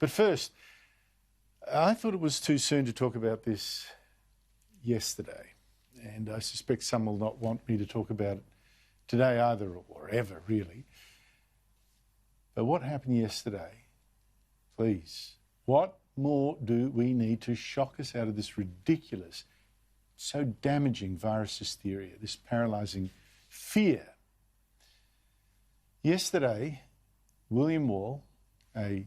But first, I thought it was too soon to talk about this yesterday, and I suspect some will not want me to talk about it today either, or ever, really. But what happened yesterday, please, what more do we need to shock us out of this ridiculous, so damaging virus hysteria, this paralysing fear? Yesterday, William Wall, a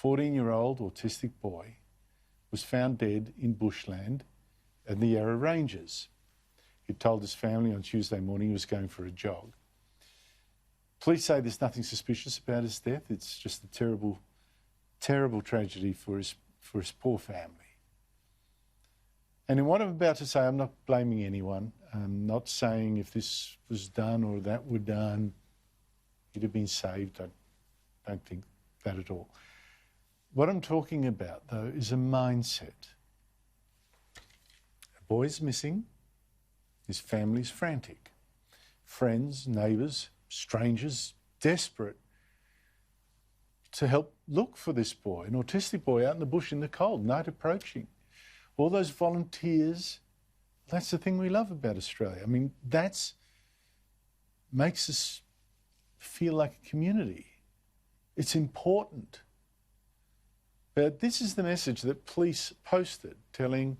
14-year-old autistic boy, was found dead in bushland at the Yarra Ranges. He told his family on Tuesday morning he was going for a jog. Police say there's nothing suspicious about his death. It's just a terrible, terrible tragedy for his poor family. And in what I'm about to say, I'm not blaming anyone. I'm not saying if this was done or that were done, he'd have been saved. I don't think that at all. What I'm talking about, though, is a mindset. A boy's missing. His family's frantic. Friends, neighbours, strangers, desperate to help look for this boy, an autistic boy out in the bush in the cold, night approaching. All those volunteers, that's the thing we love about Australia. I mean, that's makes us feel like a community. It's important. But this is the message that police posted, telling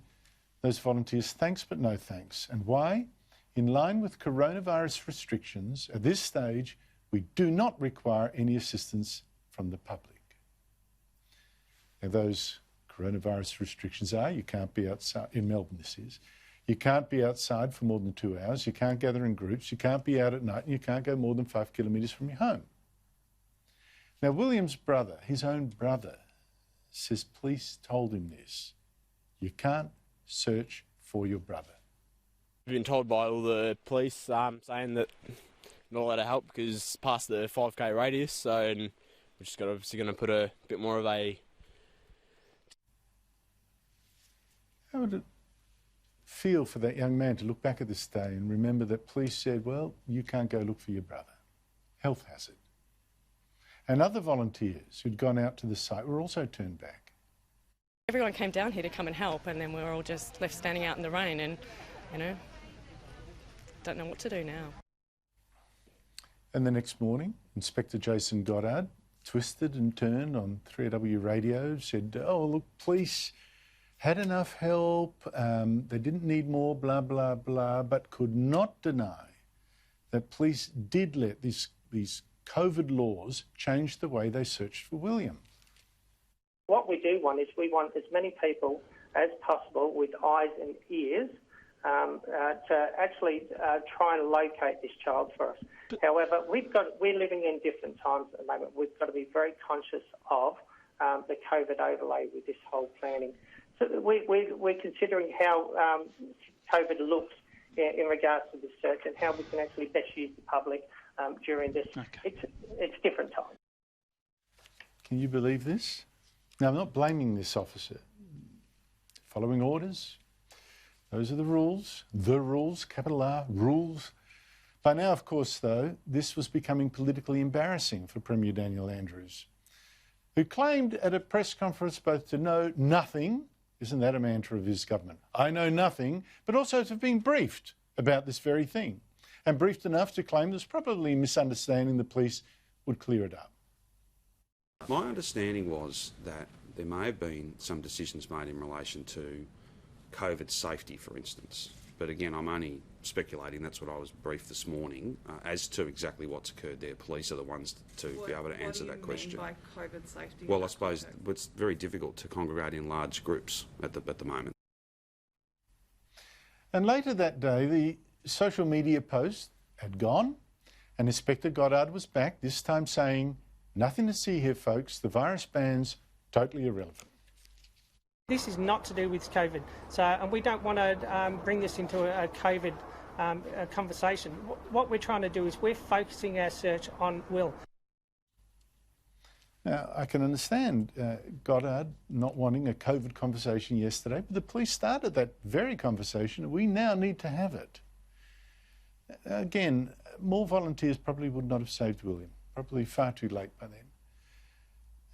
those volunteers thanks but no thanks. And why? In line with coronavirus restrictions, at this stage, we do not require any assistance from the public. Now, those coronavirus restrictions are, you can't be outside, in Melbourne this is, you can't be outside for more than 2 hours, you can't gather in groups, you can't be out at night, and you can't go more than 5 kilometres from your home. Now, William's brother, his own brother, says police told him this. You can't search for your brother. We've been told by all the police saying that not allowed to help because it's past the 5k radius, so we're just obviously going to put a bit more of a... How would it feel for that young man to look back at this day and remember that police said, well, you can't go look for your brother. Health hazard. And other volunteers who'd gone out to the site were also turned back. Everyone came down here to come and help, and then we were all just left standing out in the rain and, you know, don't know what to do now. And the next morning, Inspector Jason Goddard twisted and turned on 3AW radio, said, oh, look, police had enough help, they didn't need more, blah, blah, blah, but could not deny that police did let these COVID laws change the way they searched for William. What we do want is we want as many people as possible with eyes and ears to actually try and locate this child for us. However, we're living in different times at the moment. We've got to be very conscious of the COVID overlay with this whole planning. So we're considering how COVID looks in regards to the search and how we can actually best use the public during this. Okay. It's different times. Can you believe this? Now, I'm not blaming this officer. Following orders, those are the rules, capital R, rules. By now, of course, though, this was becoming politically embarrassing for Premier Daniel Andrews, who claimed at a press conference both to know nothing, isn't that a mantra of his government? I know nothing, but also to have been briefed about this very thing, and briefed enough to claim there's probably a misunderstanding the police would clear it up. My understanding was that there may have been some decisions made in relation to COVID safety, for instance. But again, I'm only speculating. That's what I was briefed this morning as to exactly what's occurred there. Police are the ones to be able to answer that question. What do you mean by COVID safety? Well, I suppose it's very difficult to congregate in large groups at the moment. And later that day, the social media post had gone, and Inspector Goddard was back, this time saying, nothing to see here, folks. The virus ban's totally irrelevant. This is not to do with COVID, and we don't want to bring this into a COVID conversation. What we're trying to do is we're focusing our search on Will. Now, I can understand Goddard not wanting a COVID conversation yesterday, but the police started that very conversation, and we now need to have it. Again, more volunteers probably would not have saved William, probably far too late by then.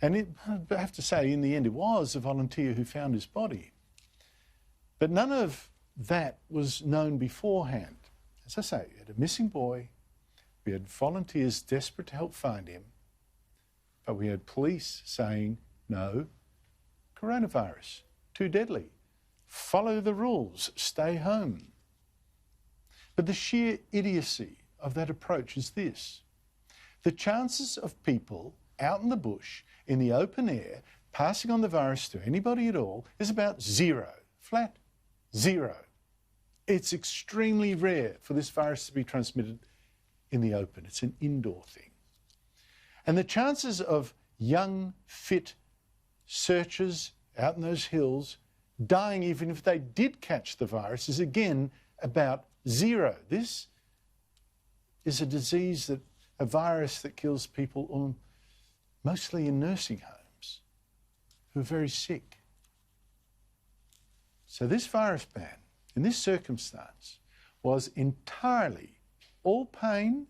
And I have to say, in the end, it was a volunteer who found his body. But none of that was known beforehand. As I say, we had a missing boy, we had volunteers desperate to help find him, but we had police saying, no, coronavirus, too deadly, follow the rules, stay home. But the sheer idiocy of that approach is this: the chances of people out in the bush, in the open air, passing on the virus to anybody at all is about zero, flat zero. It's extremely rare for this virus to be transmitted in the open. It's an indoor thing. And the chances of young, fit searchers out in those hills dying even if they did catch the virus is again about zero. This is a disease a virus that kills people mostly in nursing homes who are very sick. So this virus ban, in this circumstance, was entirely all pain,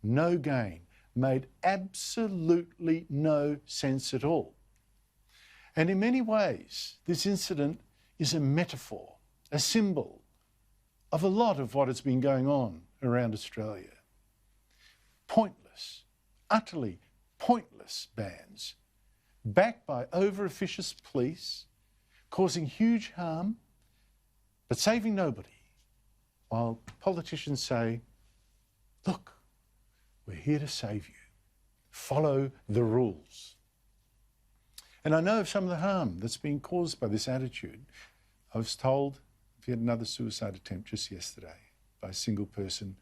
no gain, made absolutely no sense at all. And in many ways, this incident is a metaphor, a symbol of a lot of what has been going on around Australia. Pointless, utterly pointless bans, backed by over-officious police, causing huge harm, but saving nobody, while politicians say, look, we're here to save you. Follow the rules. And I know of some of the harm that's been caused by this attitude. I was told we had another suicide attempt just yesterday by a single person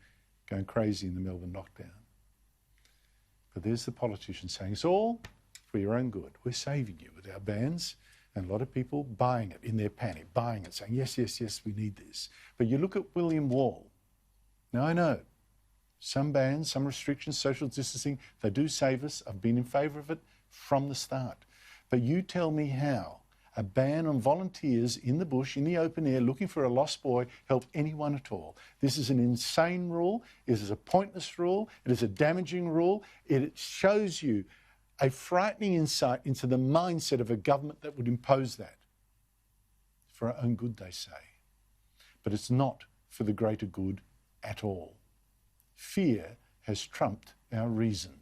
going crazy in the Melbourne lockdown. But there's the politician saying it's all for your own good. We're saving you with our bans, and a lot of people buying it in their panic, buying it, saying, yes, yes, yes, we need this. But you look at William Wall. Now, I know some bans, some restrictions, social distancing, they do save us. I've been in favour of it from the start. But you tell me how a ban on volunteers in the bush, in the open air, looking for a lost boy, help anyone at all. This is an insane rule. It is a pointless rule. It is a damaging rule. It shows you a frightening insight into the mindset of a government that would impose that. For our own good, they say. But it's not for the greater good at all. Fear has trumped our reason.